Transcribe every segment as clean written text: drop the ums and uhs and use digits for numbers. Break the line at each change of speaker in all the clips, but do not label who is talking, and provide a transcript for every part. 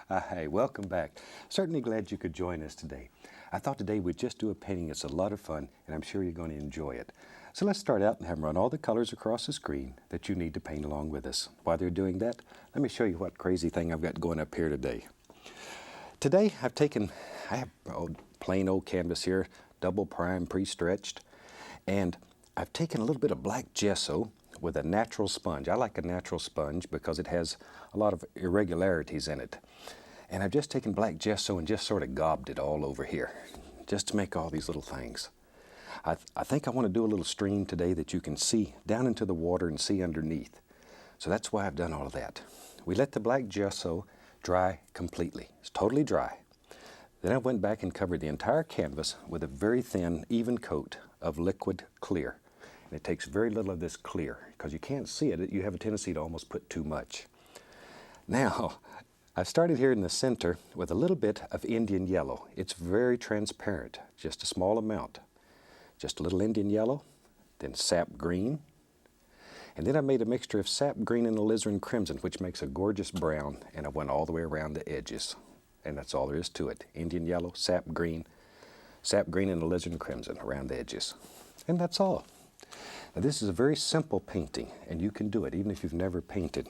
Hi, welcome back. Certainly glad you could join us today. I thought today we'd just do a painting. It's a lot of fun, and I'm sure you're going to enjoy it. So let's start out and have them run all the colors across the screen that you need to paint along with us. While they're doing that, let me show you what crazy thing I've got going up here today. Today I have plain old canvas here, double prime, pre-stretched, and I've taken a little bit of black gesso with a natural sponge. I like a natural sponge because it has a lot of irregularities in it. And I've just taken black gesso and just sort of gobbed it all over here, just to make all these little things. I think I want to do a little stream today that you can see down into the water and see underneath. So that's why I've done all of that. We let the black gesso dry completely. It's totally dry. Then I went back and covered the entire canvas with a very thin, even coat of liquid clear. And it takes very little of this clear because you can't see it. You have a tendency to almost put too much. Now, I've started here in the center with a little bit of Indian yellow. It's very transparent, just a small amount. Just a little Indian yellow, then sap green. And then I made a mixture of sap green and alizarin crimson, which makes a gorgeous brown, and I went all the way around the edges. And that's all there is to it. Indian yellow, sap green and alizarin crimson around the edges. And that's all. Now this is a very simple painting, and you can do it even if you've never painted.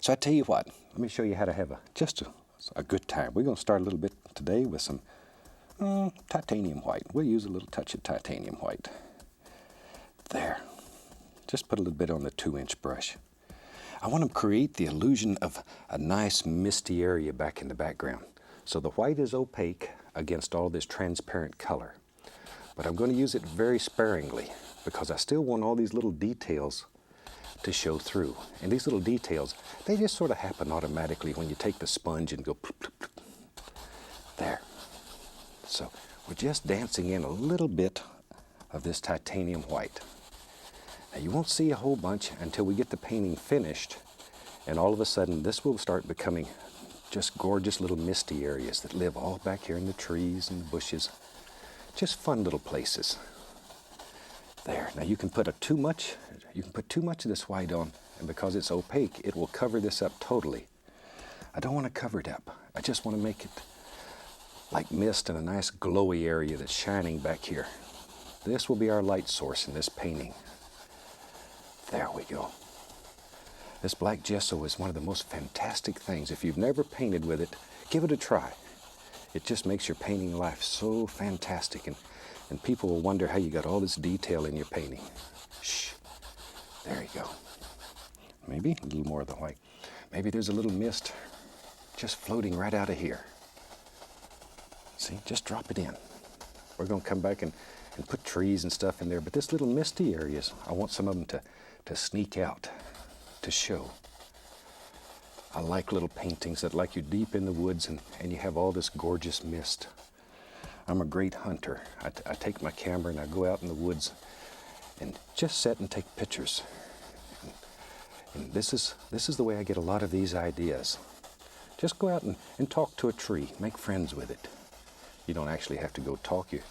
So I tell you what, let me show you how to have just a good time. We're going to start a little bit today with some titanium white. We'll use a little touch of titanium white. There. Just put a little bit on the 2-inch brush. I want to create the illusion of a nice misty area back in the background. So the white is opaque against all this transparent color. But I'm going to use it very sparingly because I still want all these little details to show through. And these little details, they just sort of happen automatically when you take the sponge and go ploop, ploop, ploop. There. So we're just dancing in a little bit of this titanium white. Now you won't see a whole bunch until we get the painting finished, and all of a sudden this will start becoming just gorgeous little misty areas that live all back here in the trees and the bushes. Just fun little places. There. Now you can put too much of this white on, and because it's opaque, it will cover this up totally. I don't want to cover it up. I just want to make it like mist in a nice glowy area that's shining back here. This will be our light source in this painting. There we go. This black gesso is one of the most fantastic things. If you've never painted with it, give it a try. It just makes your painting life so fantastic, and people will wonder how you got all this detail in your painting. Shh. There you go. Maybe a little more of the white. Maybe there's a little mist just floating right out of here. See, just drop it in. We're going to come back and put trees and stuff in there, but this little misty areas, I want some of them to sneak out, to show. I like little paintings that like you deep in the woods and you have all this gorgeous mist. I'm a great hunter. I take my camera and I go out in the woods and just sit and take pictures. And this is the way I get a lot of these ideas. Just go out and talk to a tree, make friends with it. You don't actually have to go talk. Your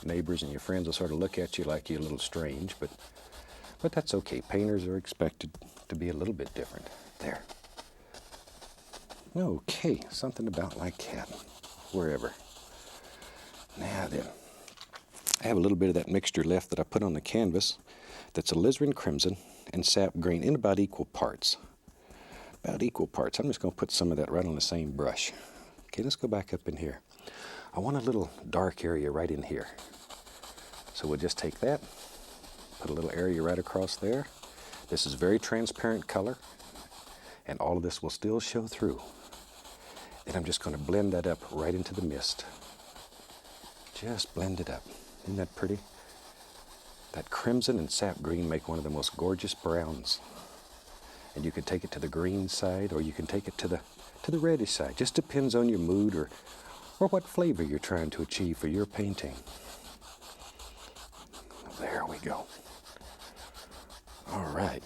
neighbors and your friends will sort of look at you like you're a little strange, but that's okay. Painters are expected to be a little bit different. There. Okay, something about like that, wherever. Now then, I have a little bit of that mixture left that I put on the canvas that's alizarin crimson and sap green in about equal parts. About equal parts. I'm just going to put some of that right on the same brush. Okay, let's go back up in here. I want a little dark area right in here. So we'll just take that, put a little area right across there. This is very transparent color, and all of this will still show through. Then I'm just going to blend that up right into the mist. Just blend it up. Isn't that pretty? That crimson and sap green make one of the most gorgeous browns. And you can take it to the green side, or you can take it to the reddish side. Just depends on your mood or what flavor you're trying to achieve for your painting. There we go. All right.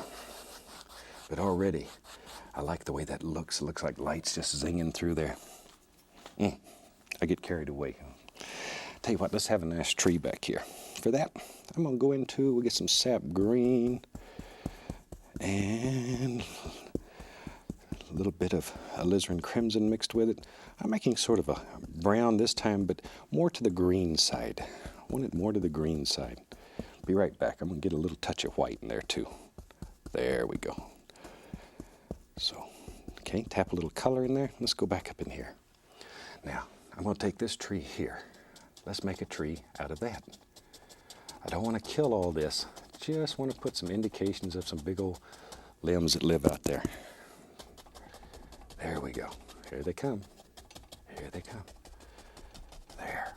But already, I like the way that looks. It looks like light's just zinging through there. I get carried away. Tell you what, let's have a nice tree back here. For that, I'm going to go we'll get some sap green and a little bit of alizarin crimson mixed with it. I'm making sort of a brown this time, but more to the green side. I want it more to the green side. Be right back. I'm going to get a little touch of white in there too. There we go. So, okay, tap a little color in there. Let's go back up in here. Now, I'm going to take this tree here. Let's make a tree out of that. I don't want to kill all this. Just want to put some indications of some big old limbs that live out there. There we go. Here they come. Here they come. There.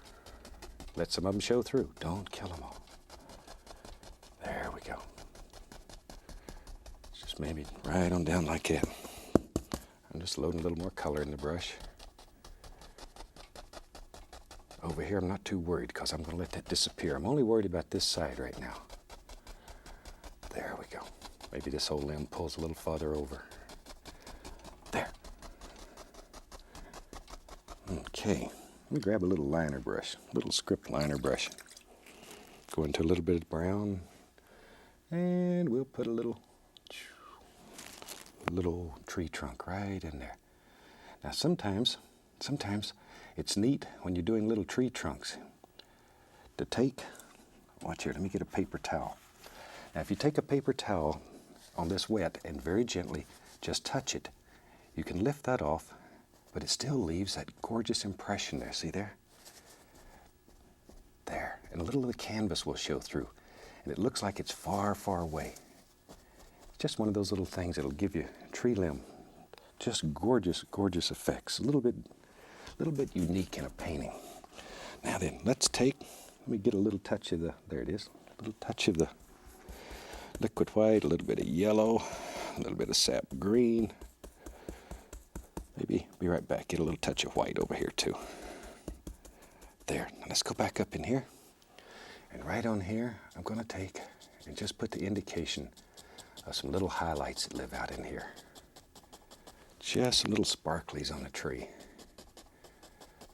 Let some of them show through. Don't kill them all. There we go. Just maybe right on down like that. I'm just loading a little more color in the brush. Over here, I'm not too worried because I'm going to let that disappear. I'm only worried about this side right now. There we go. Maybe this whole limb pulls a little farther over. There. Okay. Let me grab a little liner brush, a little script liner brush. Go into a little bit of brown, and we'll put a little tree trunk right in there. Now sometimes it's neat when you're doing little tree trunks to take, watch here, let me get a paper towel. Now if you take a paper towel on this wet and very gently just touch it, you can lift that off, but it still leaves that gorgeous impression there. See there? There. And a little of the canvas will show through. And it looks like it's far, far away. It's just one of those little things that'll give you a tree limb. Just gorgeous, gorgeous effects. A little bit unique in a painting. Now then, let me get a little touch of there it is. A little touch of the liquid white, a little bit of yellow, a little bit of sap green. Maybe be right back, get a little touch of white over here too. There, now let's go back up in here. And right on here, I'm going to take and just put the indication of some little highlights that live out in here. Just some little sparklies on the tree.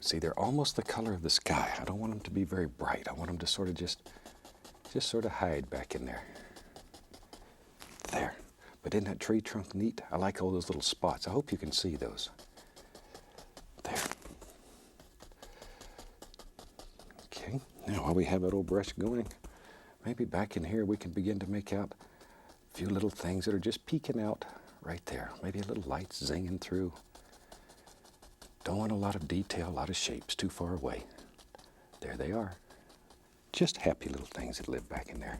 See, they're almost the color of the sky. I don't want them to be very bright. I want them to sort of just sort of hide back in there. There. But isn't that tree trunk neat? I like all those little spots. I hope you can see those. There. Okay. Now while we have that old brush going, maybe back in here we can begin to make out a few little things that are just peeking out right there. Maybe a little light zinging through. Don't want a lot of detail, a lot of shapes too far away. There they are. Just happy little things that live back in there.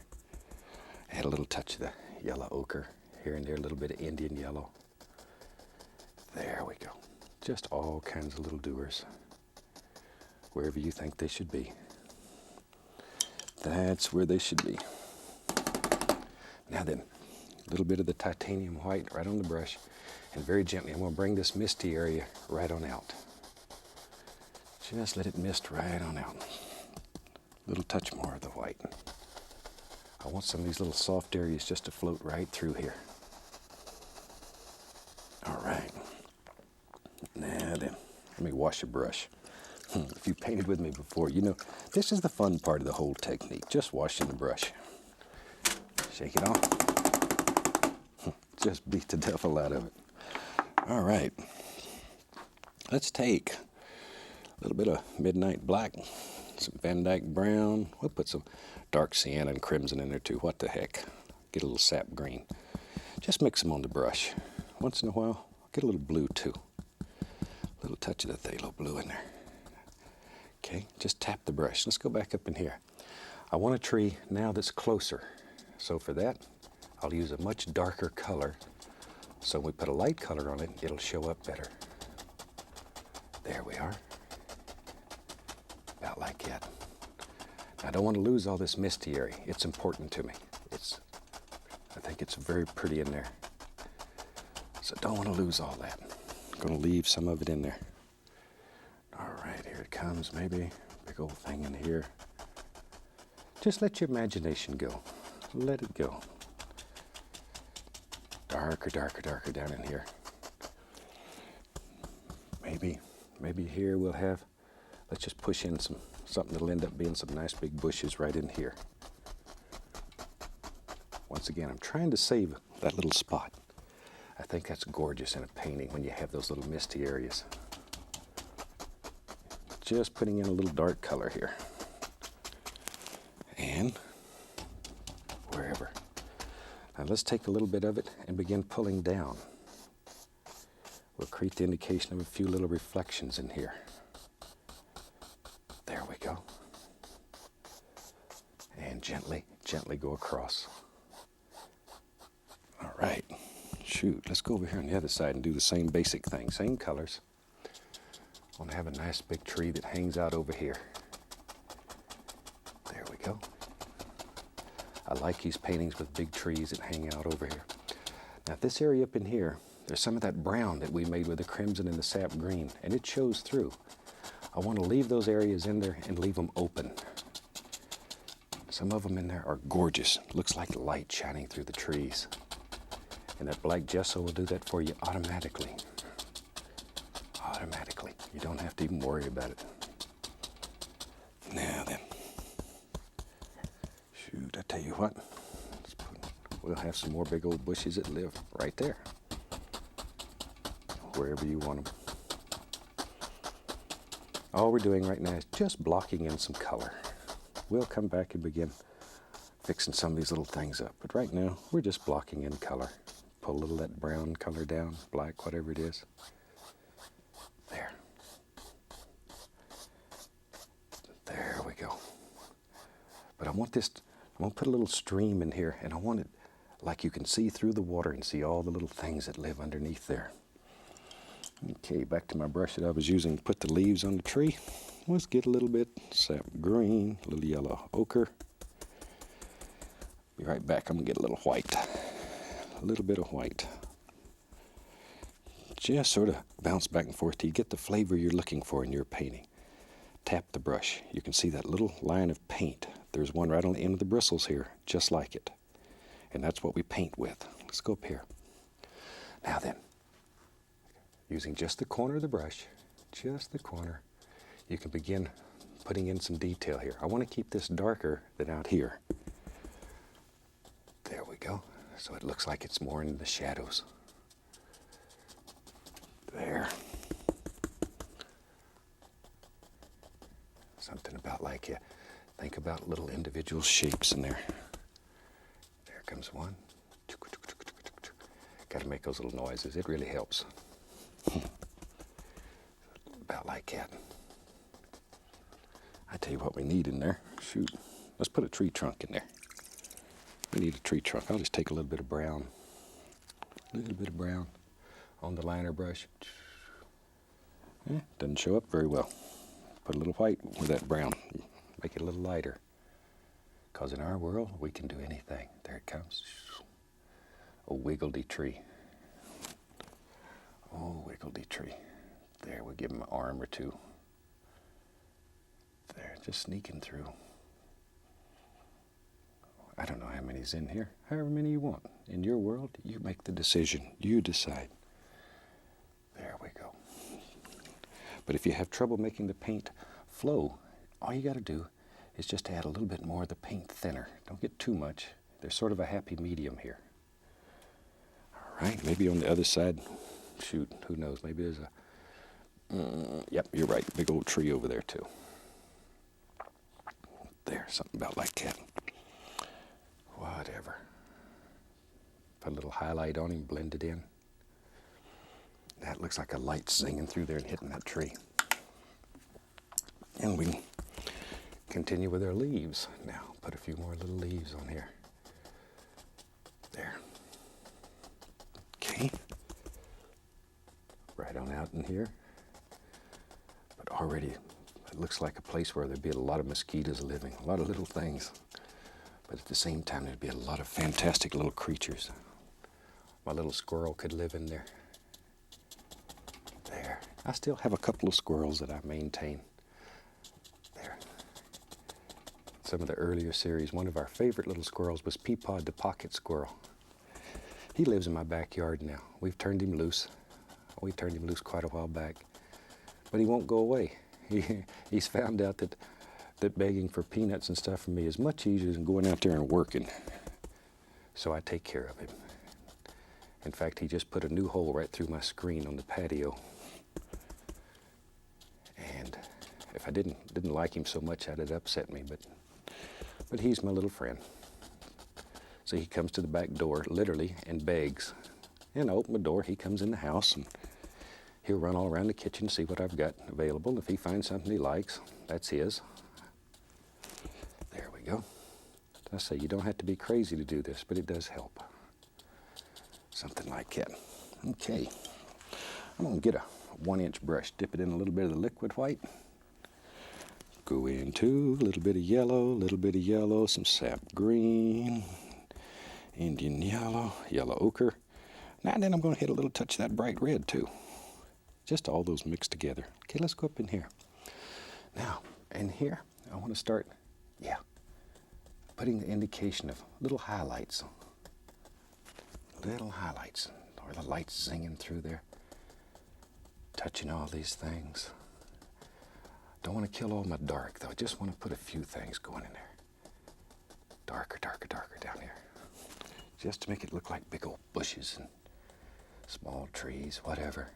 Add a little touch of the yellow ochre. Here and there, a little bit of Indian yellow. There we go. Just all kinds of little doers. Wherever you think they should be. That's where they should be. Now then, a little bit of the titanium white right on the brush. And very gently, I'm going to bring this misty area right on out. Just let it mist right on out. A little touch more of the white. I want some of these little soft areas just to float right through here. All right. Now then, let me wash a brush. If you painted with me before, you know, this is the fun part of the whole technique, just washing the brush. Shake it off. Just beat the devil out of it. All right. Let's take a little bit of midnight black, some Van Dyke brown. We'll put some dark sienna and crimson in there too. What the heck? Get a little sap green. Just mix them on the brush. Once in a while, get a little blue too. A little touch of the phthalo blue in there. Okay, just tap the brush. Let's go back up in here. I want a tree now that's closer. So for that, I'll use a much darker color. So when we put a light color on it, it'll show up better. There we are. About like that. I don't want to lose all this misty area. It's important to me. I think it's very pretty in there. So don't want to lose all that. I'm going to leave some of it in there. All right, here it comes. Maybe big old thing in here. Just let your imagination go. Let it go. Darker, darker, darker down in here. Maybe here we'll have, let's just push in something that'll end up being some nice big bushes right in here. Once again, I'm trying to save that little spot. I think that's gorgeous in a painting when you have those little misty areas. Just putting in a little dark color here. And wherever. Now let's take a little bit of it and begin pulling down. We'll create the indication of a few little reflections in here. There we go. And gently, gently go across. All right. Shoot, let's go over here on the other side and do the same basic thing. Same colors. I want to have a nice big tree that hangs out over here. There we go. I like these paintings with big trees that hang out over here. Now this area up in here, there's some of that brown that we made with the crimson and the sap green, and it shows through. I want to leave those areas in there and leave them open. Some of them in there are gorgeous. Looks like light shining through the trees. And that black gesso will do that for you automatically. Automatically. You don't have to even worry about it. Now then. Shoot, I tell you what. We'll have some more big old bushes that live right there. Wherever you want them. All we're doing right now is just blocking in some color. We'll come back and begin fixing some of these little things up. But right now, we're just blocking in color. Pull a little of that brown color down, black, whatever it is. There. There we go. But I want to put a little stream in here, and I want it like you can see through the water and see all the little things that live underneath there. Okay, back to my brush that I was using to put the leaves on the tree. Let's get a little bit sap green, a little yellow ochre. Be right back. I'm going to get a little white. A little bit of white. Just sort of bounce back and forth till you get the flavor you're looking for in your painting. Tap the brush. You can see that little line of paint. There's one right on the end of the bristles here, just like it. And that's what we paint with. Let's go up here. Now then, using just the corner of the brush, just the corner, you can begin putting in some detail here. I want to keep this darker than out here. There we go. So it looks like it's more in the shadows. There. Something about like you think about little individual shapes in there. There comes one. Got to make those little noises. It really helps. About like that. I tell you what we need in there. Shoot. Let's put a tree trunk in there. We need a tree trunk. I'll just take a little bit of brown. A little bit of brown on the liner brush. Doesn't show up very well. Put a little white with that brown. Make it a little lighter. Because in our world, we can do anything. There it comes. A wiggledy tree. Oh, wiggledy tree. There, we'll give him an arm or two. There, just sneaking through. I don't know how many's in here. However many you want. In your world, you make the decision. You decide. There we go. But if you have trouble making the paint flow, all you got to do is just add a little bit more of the paint thinner. Don't get too much. There's sort of a happy medium here. All right, maybe on the other side, shoot, who knows, maybe there's a, yep, you're right, big old tree over there too. There, something about like that. Whatever. Put a little highlight on him, blend it in. That looks like a light singing through there and hitting that tree. And we continue with our leaves. Now, put a few more little leaves on here. There. Okay. Right on out in here. But already, it looks like a place where there'd be a lot of mosquitoes living, a lot of little things. But at the same time, there'd be a lot of fantastic little creatures. My little squirrel could live in there. There. I still have a couple of squirrels that I maintain. There. Some of the earlier series, one of our favorite little squirrels was Peapod the pocket squirrel. He lives in my backyard now. We've turned him loose. We turned him loose quite a while back. But he won't go away. He's found out that begging for peanuts and stuff from me is much easier than going out there and working. So I take care of him. In fact, he just put a new hole right through my screen on the patio. And if I didn't like him so much, that'd upset me, but he's my little friend. So he comes to the back door, literally, and begs. And I open the door, he comes in the house, and he'll run all around the kitchen, see what I've got available. If he finds something he likes, that's his. There we go. I say, you don't have to be crazy to do this, but it does help. Something like that. Okay. I'm going to get a 1-inch brush, dip it in a little bit of the liquid white. Go into a little bit of yellow, some sap green, Indian yellow, yellow ochre. Now and then I'm going to hit a little touch of that bright red too. Just all those mixed together. Okay, let's go up in here. Now, in here, I want to start, putting the indication of little highlights. Little highlights, or the lights zinging through there. Touching all these things. Don't want to kill all my dark, though. I just want to put a few things going in there. Darker, darker, darker down here. Just to make it look like big old bushes and small trees, whatever.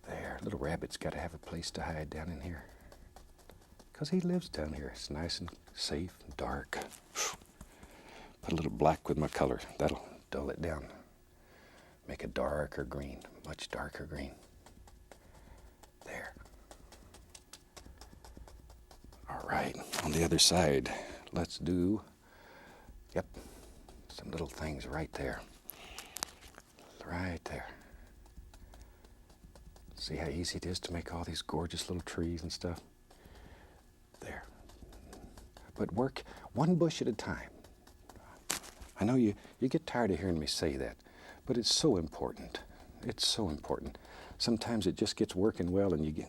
There, little rabbit's got to have a place to hide down in here. Because he lives down here. It's nice and safe and dark. Put a little black with my color. That'll dull it down. Make a darker green, much darker green. There. All right, on the other side, let's do, some little things right there. Right there. See how easy it is to make all these gorgeous little trees and stuff? There. But work one bush at a time. I know you get tired of hearing me say that, but it's so important. It's so important. Sometimes it just gets working well, and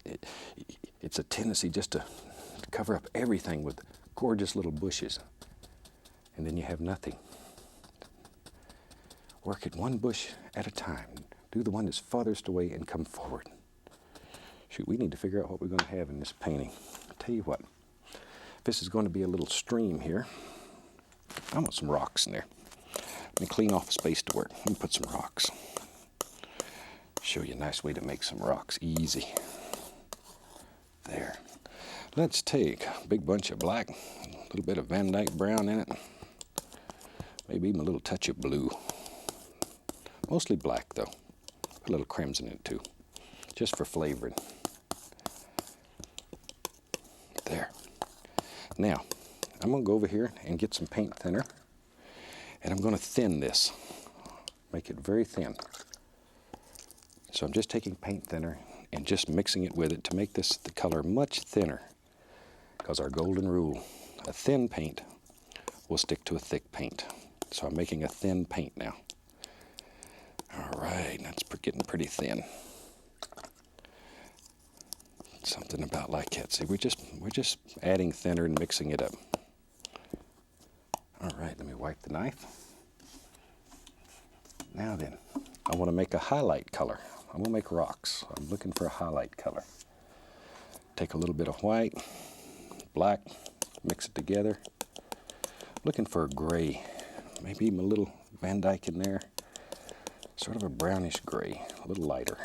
it's a tendency just to cover up everything with gorgeous little bushes, and then you have nothing. Work it one bush at a time. Do the one that's farthest away and come forward. Shoot, we need to figure out what we're going to have in this painting. I'll tell you what, this is going to be a little stream here. I want some rocks in there. Let me clean off a space to work. Let me put some rocks. Show you a nice way to make some rocks easy. There. Let's take a big bunch of black, a little bit of Van Dyke brown in it, maybe even a little touch of blue. Mostly black though. Put a little crimson in it too, just for flavoring. There. Now, I'm going to go over here and get some paint thinner, and I'm going to thin this, make it very thin. So I'm just taking paint thinner and just mixing it with it to make this the color much thinner, because our golden rule, a thin paint will stick to a thick paint. So I'm making a thin paint now. All right, that's getting pretty thin. Something about like that. See, we're just adding thinner and mixing it up. All right, let me wipe the knife. Now then, I want to make a highlight color. I'm going to make rocks. I'm looking for a highlight color. Take a little bit of white, black, mix it together. Looking for a gray, maybe even a little Van Dyke in there. Sort of a brownish gray, a little lighter.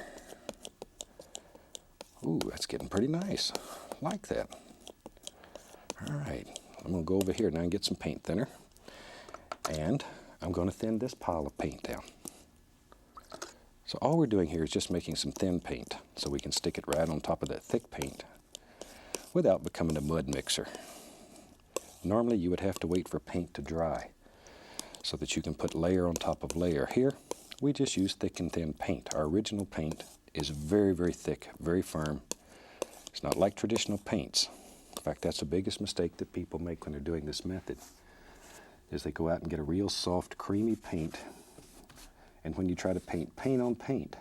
Ooh, that's getting pretty nice. Like that. All right, I'm going to go over here now and get some paint thinner. And I'm going to thin this pile of paint down. So all we're doing here is just making some thin paint so we can stick it right on top of that thick paint without becoming a mud mixer. Normally you would have to wait for paint to dry so that you can put layer on top of layer. Here, we just use thick and thin paint. Our original paint is very, very thick, very firm. It's not like traditional paints. In fact, that's the biggest mistake that people make when they're doing this method, is they go out and get a real soft, creamy paint, and when you try to paint paint on paint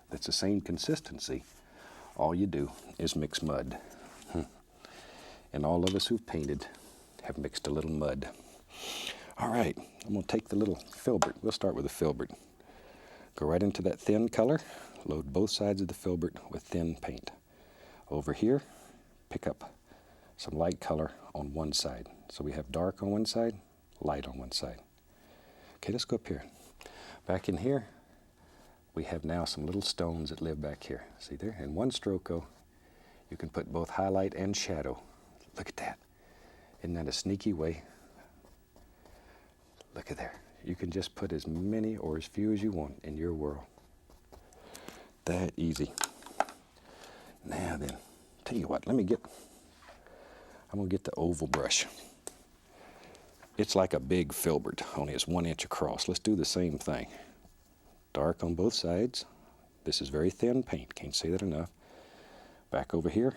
that's the same consistency, all you do is mix mud. And all of us who've painted have mixed a little mud. All right, I'm going to take the little filbert. We'll start with a filbert. Go right into that thin color, load both sides of the filbert with thin paint. Over here, pick up some light color on one side. So we have dark on one side, light on one side. Okay, let's go up here. Back in here, we have now some little stones that live back here. See there? In one stroke, you can put both highlight and shadow. Look at that. Isn't that a sneaky way? Look at there. You can just put as many or as few as you want in your world. That easy. Now then, tell you what, I'm going to get the oval brush. It's like a big filbert, only it's 1 inch across. Let's do the same thing. Dark on both sides. This is very thin paint, can't say that enough. Back over here,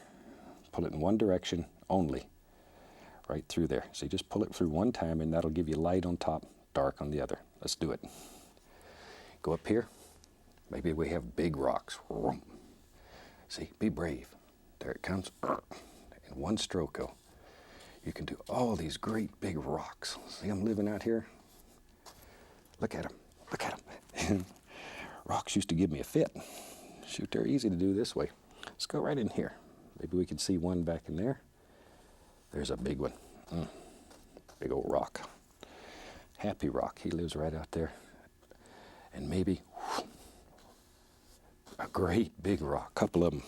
pull it in one direction only, right through there. So you just pull it through one time and that'll give you light on top, dark on the other. Let's do it. Go up here. Maybe we have big rocks. See, be brave. There it comes. In one stroke, you can do all these great big rocks. See them living out here? Look at them. Look at them. Rocks used to give me a fit. Shoot, they're easy to do this way. Let's go right in here. Maybe we can see one back in there. There's a big one. Big old rock. Happy Rock. He lives right out there. And maybe a great big rock. Couple of them.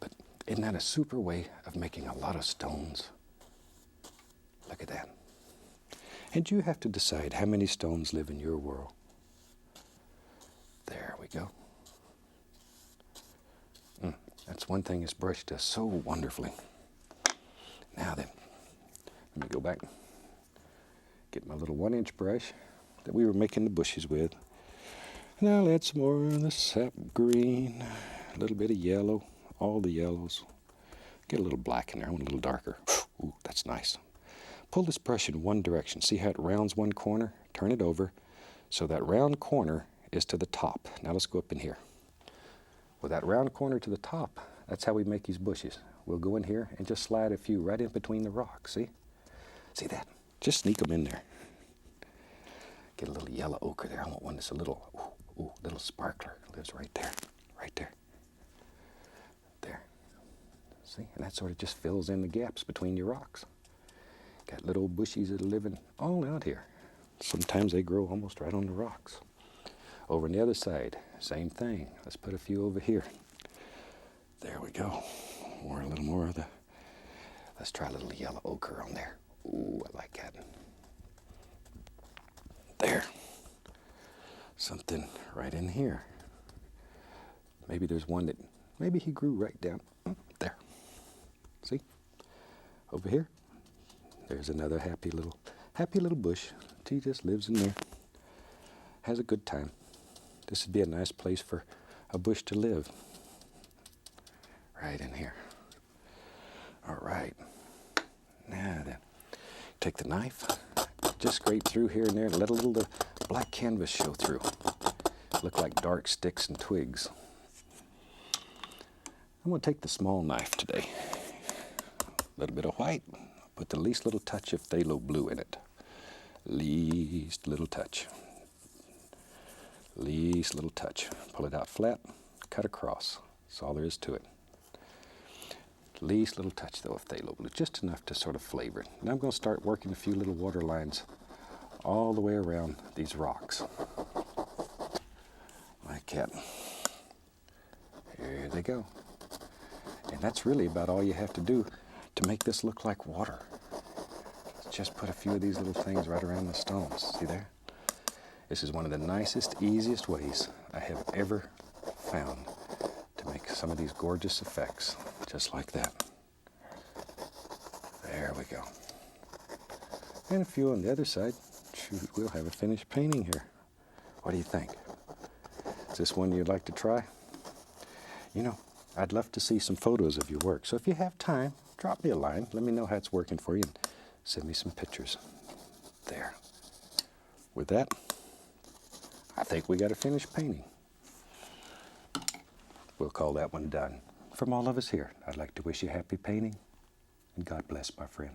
But isn't that a super way of making a lot of stones? Look at that. And you have to decide how many stones live in your world. There we go. That's one thing this brush does so wonderfully. Now then, let me go back, get my little 1 inch brush that we were making the bushes with. And I'll add some more of the sap green, a little bit of yellow, all the yellows. Get a little black in there, I want a little darker. Ooh, that's nice. Pull this brush in one direction. See how it rounds one corner? Turn it over so that round corner is to the top. Now let's go up in here. With that round corner to the top, that's how we make these bushes. We'll go in here and just slide a few right in between the rocks, see? See that? Just sneak them in there. Get a little yellow ochre there. I want one that's a little, little sparkler. It lives right there, right there. There. See? And that sort of just fills in the gaps between your rocks. Got little bushies that are living all out here. Sometimes they grow almost right on the rocks. Over on the other side, same thing. Let's put a few over here. There we go. A little more of the, let's try a little yellow ochre on there. Ooh, I like that. There. Something right in here. Maybe there's one that, maybe he grew right down there. See? Over here. There's another happy little bush. He just lives in there. Has a good time. This would be a nice place for a bush to live. Right in here. All right. Now then, take the knife, just scrape through here and there and let a little black canvas show through. Look like dark sticks and twigs. I'm going to take the small knife today. A little bit of white. Put the least little touch of phthalo blue in it. Least little touch. Least little touch. Pull it out flat, cut across. That's all there is to it. Least little touch though of phthalo blue, just enough to sort of flavor it. And I'm going to start working a few little water lines all the way around these rocks. Like that. Here they go. And that's really about all you have to do to make this look like water. Just put a few of these little things right around the stones. See there? This is one of the nicest, easiest ways I have ever found to make some of these gorgeous effects, just like that. There we go. And a few on the other side. Shoot, we'll have a finished painting here. What do you think? Is this one you'd like to try? You know, I'd love to see some photos of your work. So if you have time, drop me a line. Let me know how it's working for you and send me some pictures. There. With that, I think we got a finished painting. We'll call that one done. From all of us here, I'd like to wish you happy painting, and God bless, my friend.